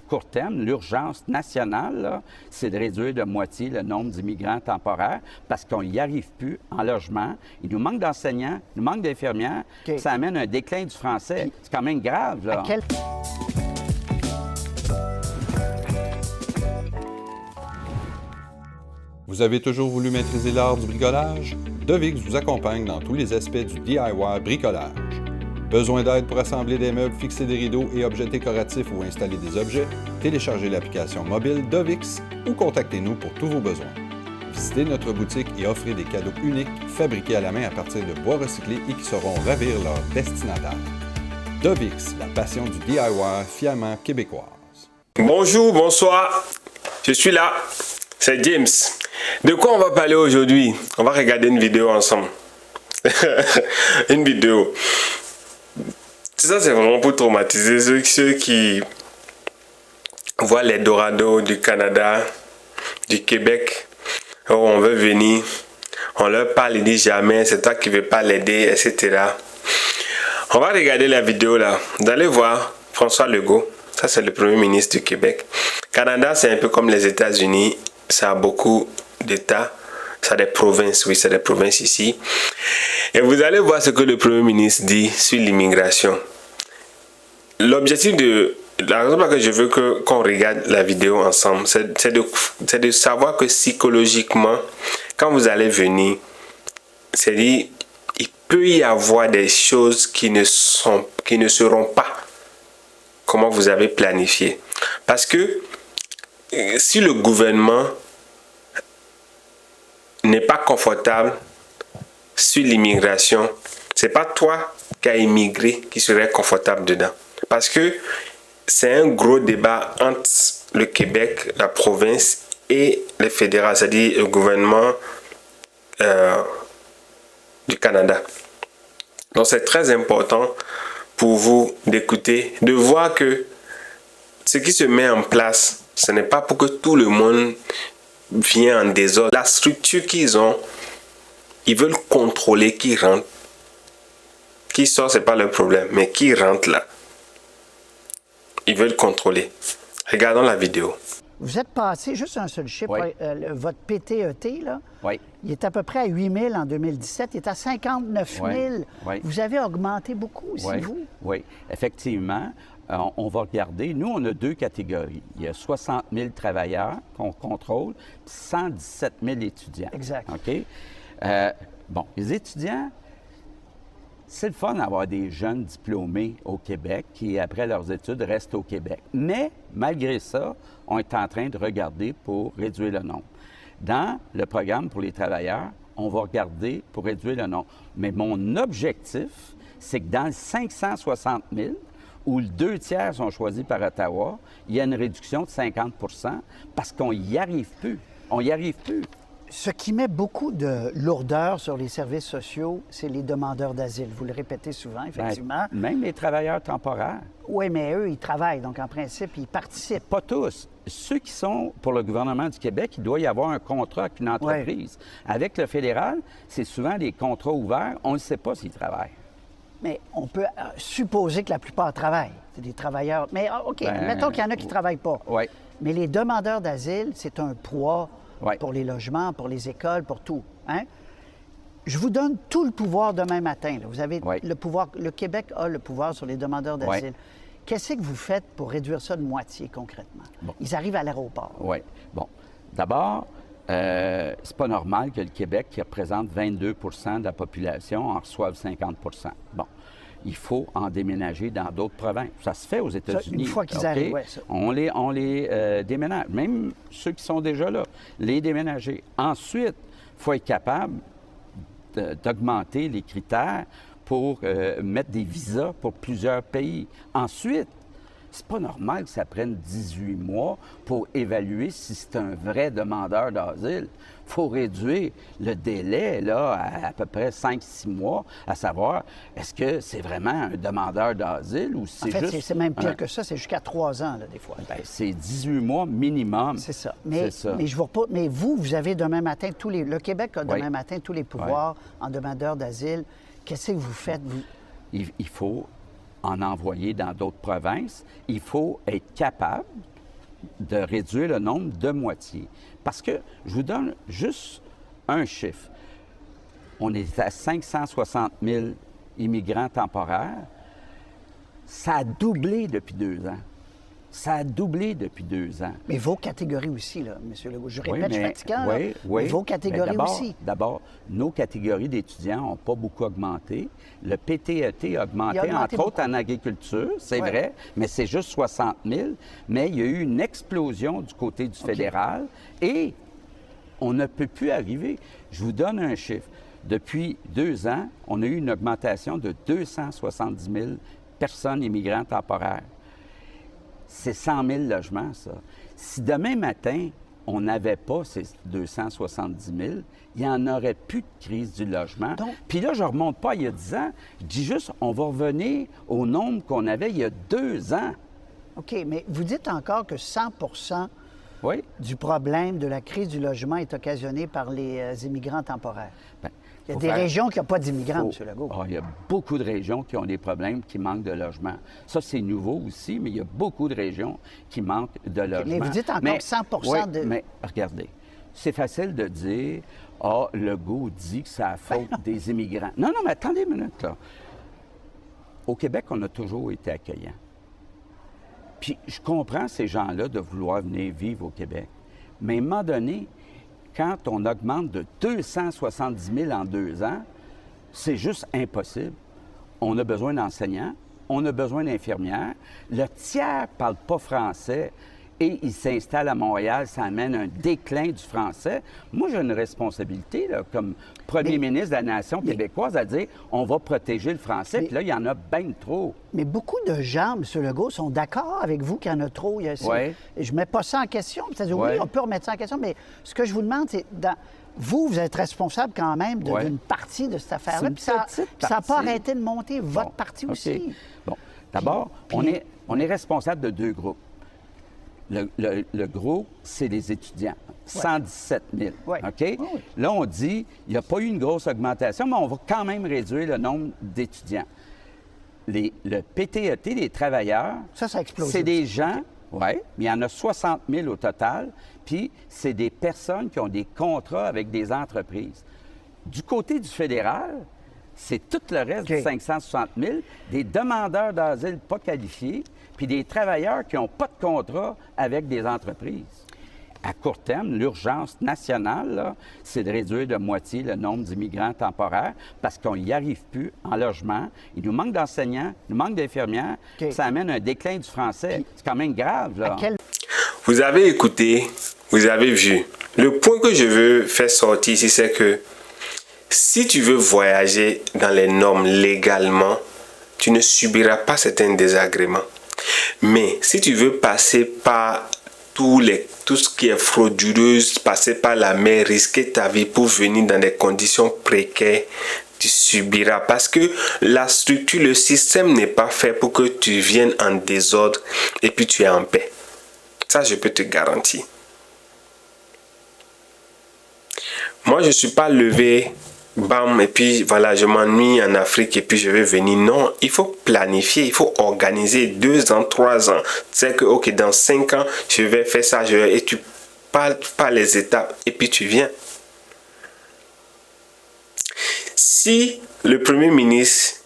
court terme, l'urgence nationale, là, c'est de réduire de moitié le nombre d'immigrants temporaires parce qu'on n'y arrive plus en logement. Il nous manque d'enseignants, il nous manque d'infirmières. OK. Ça amène un déclin du français. C'est quand même grave, là. Vous avez toujours voulu maîtriser l'art du bricolage? Devix vous accompagne dans tous les aspects du DIY bricolage. Besoin d'aide pour assembler des meubles, fixer des rideaux et objets décoratifs ou installer des objets? Téléchargez l'application mobile Devix ou contactez-nous pour tous vos besoins. Visitez notre boutique et offrez des cadeaux uniques fabriqués à la main à partir de bois recyclés et qui sauront ravir leurs destinataires. Devix, la passion du DIY fièrement québécoise. Bonjour, bonsoir, je suis là, c'est James. De quoi on va parler aujourd'hui? On va regarder une vidéo ensemble. Une vidéo. Ça, c'est vraiment pour traumatiser ceux qui voient l'Eldorado du Canada, du Québec. Oh, on veut venir, on leur parle, ils disent jamais, c'est toi qui ne veux pas l'aider, etc. On va regarder la vidéo là. Vous allez voir François Legault, ça c'est le premier ministre du Québec. Canada, c'est un peu comme les États-Unis, ça a beaucoup d'États, ça a des provinces, oui, c'est des provinces ici. Et vous allez voir ce que le premier ministre dit sur l'immigration. L'objectif de... La raison pour laquelle je veux qu'on regarde la vidéo ensemble, c'est de savoir que psychologiquement, quand vous allez venir, c'est-à-dire, il peut y avoir des choses qui ne seront pas comment vous avez planifié. Parce que si le gouvernement n'est pas confortable sur l'immigration, c'est pas toi qui as immigré qui serait confortable dedans. Parce que c'est un gros débat entre le Québec, la province et le fédéral, c'est-à-dire le gouvernement du Canada. Donc c'est très important pour vous d'écouter, de voir que ce qui se met en place, ce n'est pas pour que tout le monde vienne en désordre. La structure qu'ils ont, ils veulent contrôler qui rentre. Qui sort, c'est pas le problème, mais qui rentre là. Ils veulent contrôler. Regardons la vidéo. Vous êtes passé, juste un seul chiffre, Oui. votre PTET, là, Oui. il est à peu près à 8 000 en 2017, il est à 59 000. Oui. Oui. Vous avez augmenté beaucoup aussi, Oui, vous? oui, effectivement. On va regarder. Nous, on a deux catégories. Il y a 60 000 travailleurs qu'on contrôle, puis 117 000 étudiants. Exact. OK? Bon, les étudiants, c'est le fun d'avoir des jeunes diplômés au Québec qui, après leurs études, restent au Québec. Mais, malgré ça, on est en train de regarder pour réduire le nombre. Dans le programme pour les travailleurs, on va regarder pour réduire le nombre. Mais mon objectif, c'est que dans le 560 000, où le 2 tiers sont choisis par Ottawa, il y a une réduction de 50 parce qu'on n'y arrive plus. On n'y arrive plus. Ce qui met beaucoup de lourdeur sur les services sociaux, c'est les demandeurs d'asile. Vous le répétez souvent, effectivement. Ben, même les travailleurs temporaires. Oui, mais eux, ils travaillent, donc en principe, ils participent. Pas tous. Ceux qui sont pour le gouvernement du Québec, il doit y avoir un contrat avec une entreprise. Avec le fédéral, c'est souvent des contrats ouverts. On ne sait pas s'ils travaillent. Mais on peut supposer que la plupart travaillent. C'est des travailleurs. Mais OK, mettons qu'il y en a qui ne travaillent pas. Oui. Mais les demandeurs d'asile, c'est un poids pour les logements, pour les écoles, pour tout. Hein? Je vous donne tout le pouvoir demain matin. Là. Vous avez le pouvoir. Le Québec a le pouvoir sur les demandeurs d'asile. Qu'est-ce que vous faites pour réduire ça de moitié concrètement? Bon. Ils arrivent à l'aéroport. Oui. Bon. D'abord, c'est pas normal que le Québec, qui représente 22 de la population, en reçoive 50 Bon. Il faut en déménager dans d'autres provinces. Ça se fait aux États-Unis. Une fois qu'ils arrivent, oui. On les déménage. Même ceux qui sont déjà là, les déménager. Ensuite, il faut être capable d'augmenter les critères pour mettre des visas pour plusieurs pays. Ensuite, c'est pas normal que ça prenne 18 mois pour évaluer si c'est un vrai demandeur d'asile. Il faut réduire le délai là, à peu près 5-6 mois, à savoir, est-ce que c'est vraiment un demandeur d'asile ou c'est juste... En fait, c'est même pire que ça, c'est jusqu'à 3 ans, là, des fois. Bien, c'est 18 mois minimum. C'est ça. Mais je vous repose, mais vous avez demain matin tous les... Le Québec a demain matin tous les pouvoirs en demandeur d'asile. Qu'est-ce que vous faites, vous? Il faut en envoyer dans d'autres provinces. Il faut être capable de réduire le nombre de moitié. Parce que, je vous donne juste un chiffre. On est à 560 000 immigrants temporaires. Ça a doublé depuis 2 ans. Ça a doublé depuis 2 ans. Mais vos catégories aussi, là, M. Legault. Je répète, oui, je suis fatigant, oui, là. Oui. Mais vos catégories aussi. D'abord, nos catégories d'étudiants n'ont pas beaucoup augmenté. Le PTET a augmenté, entre autres en agriculture, c'est vrai, mais c'est juste 60 000. Mais il y a eu une explosion du côté du fédéral et on ne peut plus arriver. Je vous donne un chiffre. Depuis 2 ans, on a eu une augmentation de 270 000 personnes immigrantes temporaires. C'est 100 000 logements, ça. Si demain matin, on n'avait pas ces 270 000, il n'y en aurait plus de crise du logement. Puis là, je ne remonte pas il y a 10 ans. Je dis juste, on va revenir au nombre qu'on avait il y a 2 ans. OK, mais vous dites encore que 100 oui. du problème de la crise du logement est occasionné par les immigrants temporaires. Bien, il y a des régions qui n'ont pas d'immigrants, M. Legault. Il y a beaucoup de régions qui ont des problèmes, qui manquent de logement. Ça, c'est nouveau aussi, mais il y a beaucoup de régions qui manquent de logement. Mais vous dites encore 100 de... mais regardez, c'est facile de dire « Legault dit que c'est la faute des immigrants ». Non, mais attendez une minute, là. Au Québec, on a toujours été accueillants. Puis je comprends ces gens-là de vouloir venir vivre au Québec. Mais à un moment donné, quand on augmente de 270 000 en 2 ans, c'est juste impossible. On a besoin d'enseignants, on a besoin d'infirmières. Le tiers ne parle pas français et il s'installe à Montréal, ça amène un déclin du français. Moi, j'ai une responsabilité, là, comme premier ministre de la nation québécoise, à dire on va protéger le français, puis là, il y en a bien trop. Mais beaucoup de gens, M. Legault, sont d'accord avec vous qu'il y en a trop. Je ne mets pas ça en question. C'est-à-dire, oui, on peut remettre ça en question, mais ce que je vous demande, c'est... Vous êtes responsable quand même d'une partie de cette affaire-là, puis ça n'a pas arrêté de monter, votre parti aussi. Bon, d'abord, on est responsable de 2 groupes. Le gros, c'est les étudiants. 117 000. OK? Là, on dit, il n'y a pas eu une grosse augmentation, mais on va quand même réduire le nombre d'étudiants. Le PTET, les travailleurs, ça a explosé. C'est des gens, mais il y en a 60 000 au total, puis c'est des personnes qui ont des contrats avec des entreprises. Du côté du fédéral, c'est tout le reste du 560 000, des demandeurs d'asile pas qualifiés, puis des travailleurs qui n'ont pas de contrat avec des entreprises. À court terme, l'urgence nationale, là, c'est de réduire de moitié le nombre d'immigrants temporaires parce qu'on n'y arrive plus en logement. Il nous manque d'enseignants, il nous manque d'infirmières. Ça amène un déclin du français. C'est quand même grave, là. Vous avez écouté, vous avez vu. Le point que je veux faire sortir ici, c'est que si tu veux voyager dans les normes légalement, tu ne subiras pas certains désagréments. Mais si tu veux passer par tout ce qui est frauduleuse, passer par la mer, risquer ta vie pour venir dans des conditions précaires, tu subiras. Parce que la structure, le système n'est pas fait pour que tu viennes en désordre et puis tu es en paix. Ça, je peux te garantir. Moi, je ne suis pas levé, bam, et puis voilà, je m'ennuie en Afrique et puis je vais venir. Non, il faut planifier, il faut organiser 2 ans, 3 ans. Tu sais que, OK, dans 5 ans, je vais faire ça, et tu parles par les étapes et puis tu viens. Si le premier ministre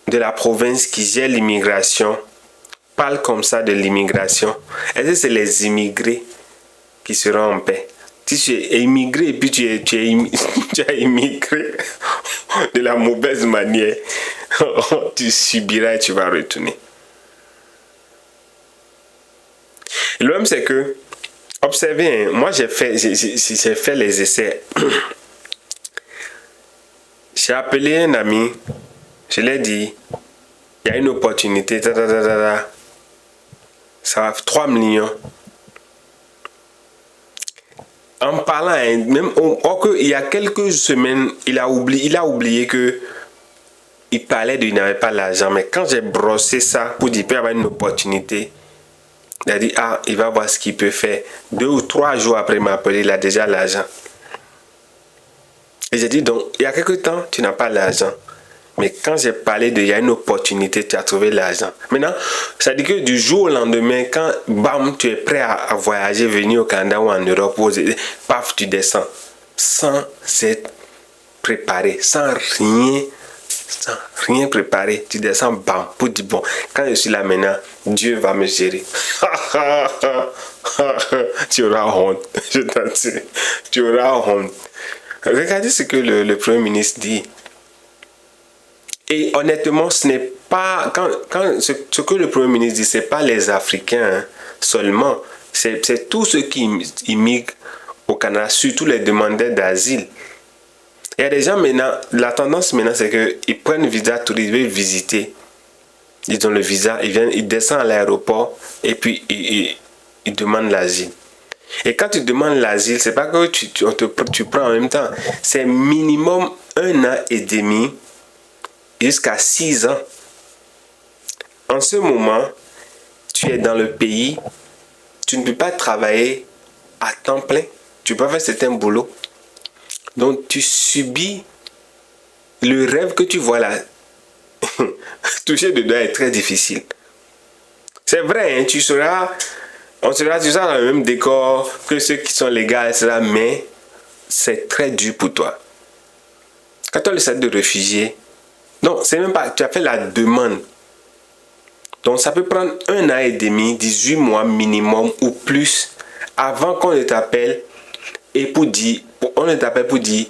de la province qui gère l'immigration parle comme ça de l'immigration, est-ce que c'est les immigrés qui seront en paix? Si tu es immigré et puis tu as immigré de la mauvaise manière, tu subiras et tu vas retourner. Et le même c'est que, observez, moi j'ai fait les essais. J'ai appelé un ami, je lui ai dit, il y a une opportunité, ça va 3 millions. En parlant, même il y a quelques semaines, il a oublié que il parlait il n'avait pas l'argent. Mais quand j'ai brossé ça pour dire qu'il peut y avoir une opportunité, il a dit, il va voir ce qu'il peut faire. 2 ou 3 jours après m'appeler, il a déjà l'argent. Et j'ai dit, donc, il y a quelque temps, tu n'as pas l'argent. Mais quand j'ai parlé il y a une opportunité, tu as trouvé l'argent. Maintenant, ça dit que du jour au lendemain, quand bam, tu es prêt à voyager, venir au Canada ou en Europe, paf, tu descends. Sans être préparé, sans rien préparé. Tu descends, bam, pour dire bon, quand je suis là maintenant, Dieu va me gérer. Tu auras honte, je t'assure. Tu auras honte. Regardez ce que le Premier ministre dit. Et honnêtement, ce n'est pas... ce que le Premier ministre dit, ce n'est pas les Africains seulement. C'est tous ceux qui immigrent au Canada, surtout les demandeurs d'asile. Il y a des gens maintenant, la tendance maintenant, c'est qu'ils prennent le visa touriste, ils veulent visiter. Ils ont le visa, ils descendent à l'aéroport et puis ils demandent l'asile. Et quand tu demandes l'asile, c'est pas que tu prends en même temps. C'est minimum 1 an et demi jusqu'à 6 ans. En ce moment, tu es dans le pays, tu ne peux pas travailler à temps plein. Tu peux pas faire certains boulots. Donc, tu subis le rêve que tu vois là. Toucher dedans est très difficile. C'est vrai, hein, tu seras dans le même décor que ceux qui sont légaux, etc. Mais c'est très dur pour toi. Quand tu as le statut de réfugié, non, c'est même pas, tu as fait la demande. Donc, ça peut prendre 1 an et demi, 18 mois minimum ou plus avant qu'on ne t'appelle et on ne t'appelle pour dire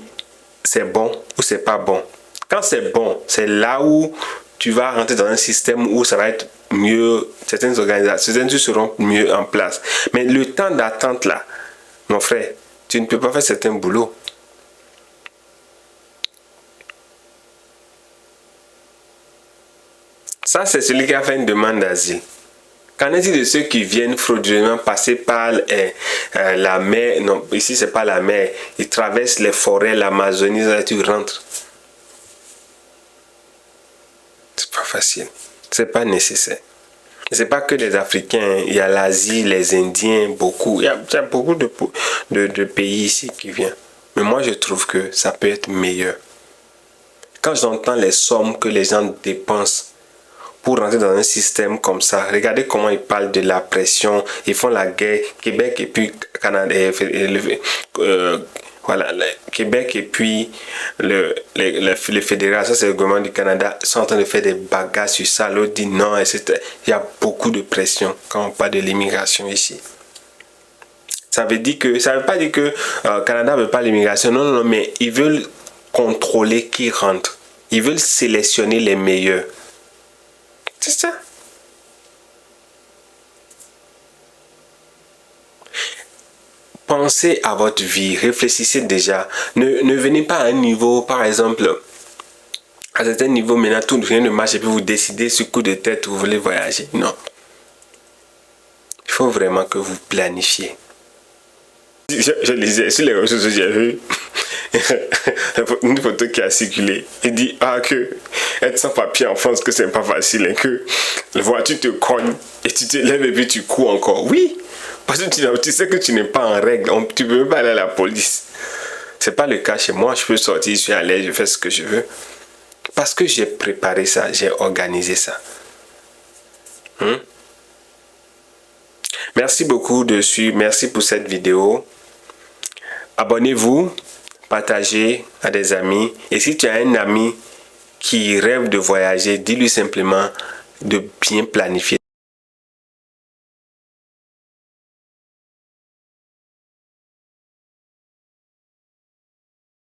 c'est bon ou c'est pas bon. Quand c'est bon, c'est là où tu vas rentrer dans un système où ça va être mieux, certaines organisations, certaines choses seront mieux en place. Mais le temps d'attente là, mon frère, tu ne peux pas faire certains boulots. Ça, c'est celui qui a fait une demande d'asile. Qu'en est-il de ceux qui viennent frauduleusement passer par la mer? Non, ici, c'est pas la mer. Ils traversent les forêts, l'Amazonie, et tu rentres. C'est pas facile. C'est pas nécessaire. C'est pas que les Africains. Il y a l'Asie, les Indiens, beaucoup. Il y a beaucoup de pays ici qui viennent. Mais moi, je trouve que ça peut être meilleur. Quand j'entends les sommes que les gens dépensent pour rentrer dans un système comme ça, regardez comment ils parlent de la pression, ils font la guerre, Québec et puis Canada, voilà, Québec et puis le fédéral, ça c'est le gouvernement du Canada, sont en train de faire des bagarres sur ça, l'autre dit non, etc. Il y a beaucoup de pression quand on parle de l'immigration ici. Ça veut pas dire que Canada ne veut pas l'immigration, non, mais ils veulent contrôler qui rentre. Ils veulent sélectionner les meilleurs. C'est ça. Pensez à votre vie, réfléchissez déjà. Ne venez pas à un niveau, par exemple, à certains niveaux, maintenant tout rien ne marche et puis vous décidez sur coup de tête où vous voulez voyager. Non. Il faut vraiment que vous planifiez. Je lisais sur les réseaux sociaux, j'ai vu une photo qui a circulé. Il dit que être sans papier en France, que c'est pas facile, et que la voiture te cogne et tu te lèves et puis tu cours encore. Oui, parce que tu sais que tu n'es pas en règle, tu ne peux pas aller à la police. C'est pas le cas chez moi, je peux sortir, je suis à l'aise, je fais ce que je veux. Parce que j'ai préparé ça, j'ai organisé ça. Merci beaucoup dessus, merci pour cette vidéo. Abonnez-vous, partagez à des amis. Et si tu as un ami qui rêve de voyager, dis-lui simplement de bien planifier